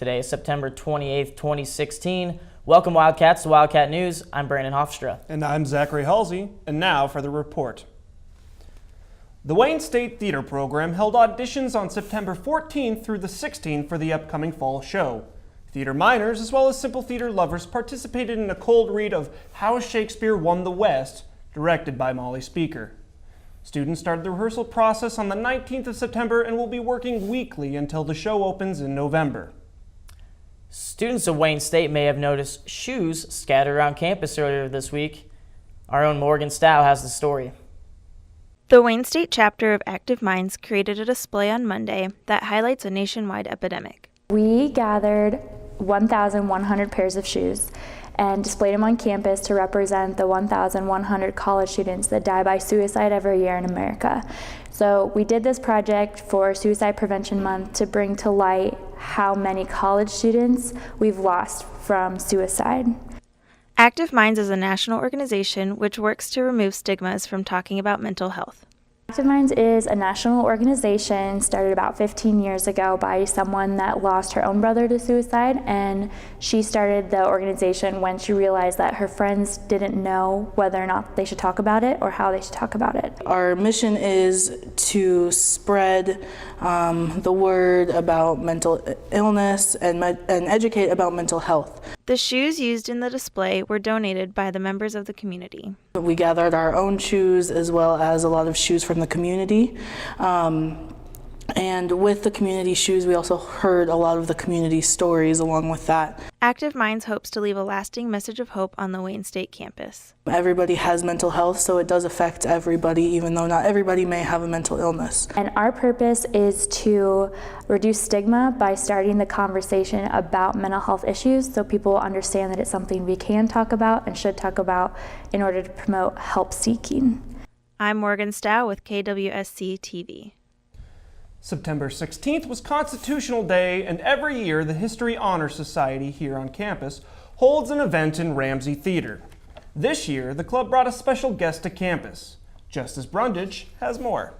Today is September 28th, 2016. Welcome, Wildcats, to Wildcat News. I'm Brandon Hofstra. And I'm Zachary Halsey. And now for the report. The Wayne State Theater Program held auditions on September 14th through the 16th for the upcoming fall show. Theater minors, as well as simple theater lovers, participated in a cold read of How Shakespeare Won the West, directed by Molly Speaker. Students started the rehearsal process on the 19th of September and will be working weekly until the show opens in November. Students of Wayne State may have noticed shoes scattered around campus earlier this week. Our own Morgan Stough has the story. The Wayne State chapter of Active Minds created a display on Monday that highlights a nationwide epidemic. We gathered 1,100 pairs of shoes and displayed them on campus to represent the 1,100 college students that die by suicide every year in America. So we did this project for Suicide Prevention Month to bring to light how many college students we've lost from suicide. Active Minds is a national organization which works to remove stigmas from talking about mental health. Active Minds is a national organization started about 15 years ago by someone that lost her own brother to suicide, and she started the organization when she realized that her friends didn't know whether or not they should talk about it or how they should talk about it. Our mission is to spread the word about mental illness and educate about mental health. The shoes used in the display were donated by the members of the community. We gathered our own shoes as well as a lot of shoes from the community. And with the community shoes, we also heard a lot of the community stories along with that. Active Minds hopes to leave a lasting message of hope on the Wayne State campus. Everybody has mental health, so it does affect everybody, even though not everybody may have a mental illness. And our purpose is to reduce stigma by starting the conversation about mental health issues so people will understand that it's something we can talk about and should talk about in order to promote help seeking. I'm Morgan Stough with KWSC TV. September 16th was Constitutional Day, and every year the History Honor Society here on campus holds an event in Ramsey Theater. This year, the club brought a special guest to campus. Justise Brundage has more.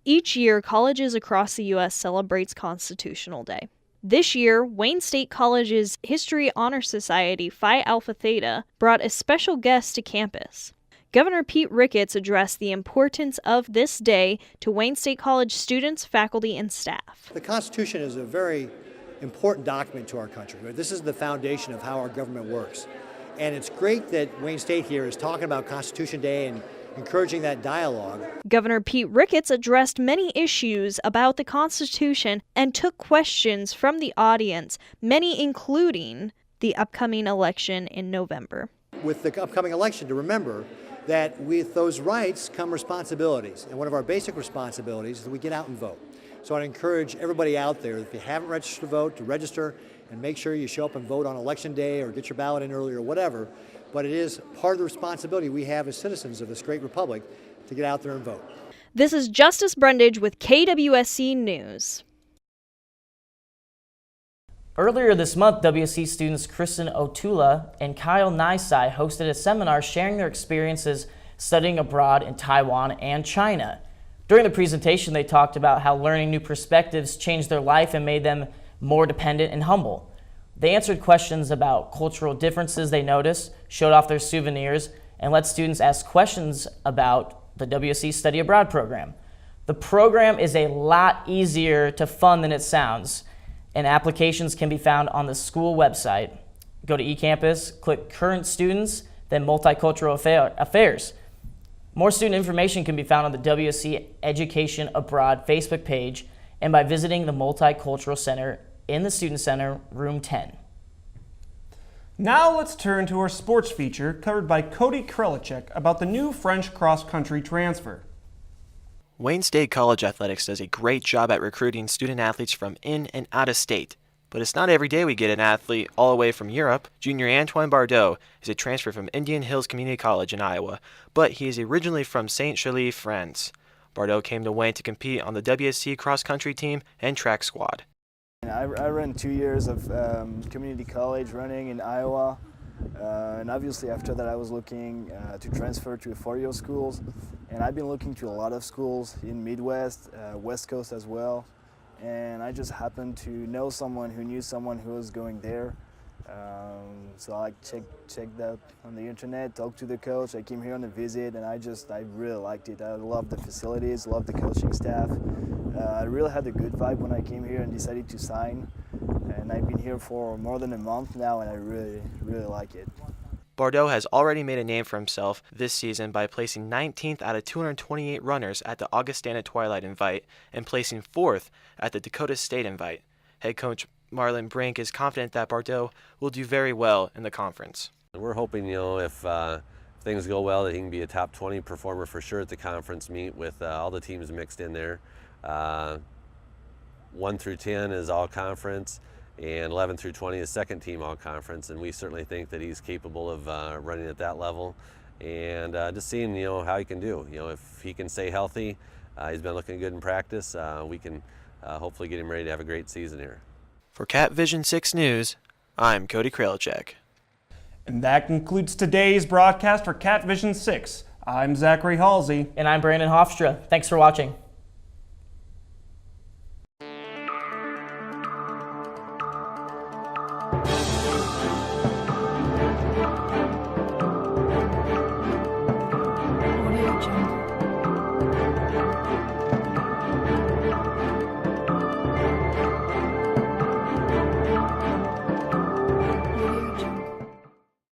Each year, colleges across the U.S. celebrates Constitutional Day. This year, Wayne State College's History Honor Society, Phi Alpha Theta, brought a special guest to campus. Governor Pete Ricketts addressed the importance of this day to Wayne State College students, faculty, and staff. The Constitution is a very important document to our country. This is the foundation of how our government works. And it's great that Wayne State here is talking about Constitution Day and encouraging that dialogue. Governor Pete Ricketts addressed many issues about the Constitution and took questions from the audience, many including the upcoming election in November. With the upcoming election, to remember that with those rights come responsibilities. And one of our basic responsibilities is that we get out and vote. So I'd encourage everybody out there, if you haven't registered to vote, to register and make sure you show up and vote on election day or get your ballot in early or whatever. But it is part of the responsibility we have as citizens of this great republic to get out there and vote. This is Justise Brundage with KWSC News. Earlier this month, WSC students Kristen Otula and Kyle Nisai hosted a seminar sharing their experiences studying abroad in Taiwan and China. During the presentation, they talked about how learning new perspectives changed their life and made them more dependent and humble. They answered questions about cultural differences they noticed, showed off their souvenirs, and let students ask questions about the WSC Study Abroad program. The program is a lot easier to fund than it sounds, and applications can be found on the school website. Go to eCampus, click Current Students, then Multicultural Affairs. More student information can be found on the WSC Education Abroad Facebook page and by visiting the Multicultural Center in the Student Center, Room 10. Now let's turn to our sports feature covered by Cody Kralicek about the new French cross-country transfer. Wayne State College Athletics does a great job at recruiting student athletes from in and out of state. But it's not every day we get an athlete all the way from Europe. Junior Antoine Bardot is a transfer from Indian Hills Community College in Iowa, but he is originally from St. Charlie, France. Bardot came to Wayne to compete on the WSC cross-country team and track squad. I ran 2 years of community college running in Iowa. And obviously after that I was looking to transfer to 4-year schools, and I've been looking to a lot of schools in Midwest, West Coast as well, and I just happened to know someone who knew someone who was going there. So I checked that on the internet, talked to the coach. I came here on a visit, and I really liked it. I loved the facilities, loved the coaching staff. I really had a good vibe when I came here and decided to sign. And I've been here for more than a month now, and I really like it. Bordeaux has already made a name for himself this season by placing 19th out of 228 runners at the Augustana Twilight Invite and placing 4th at the Dakota State Invite. Head coach Marlon Brink is confident that Bordeaux will do very well in the conference. We're hoping, if things go well, that he can be a top 20 performer for sure at the conference meet with all the teams mixed in there. 1 through 10 is all conference, and 11 through 20 is second team all conference, and we certainly think that he's capable of running at that level, and just seeing how he can do. If he can stay healthy, he's been looking good in practice, we can hopefully get him ready to have a great season here. For CatVision 6 News, I'm Cody Kralicek. And that concludes today's broadcast for CatVision 6. I'm Zachary Halsey. And I'm Brandon Hofstra. Thanks for watching. Audio Jungle.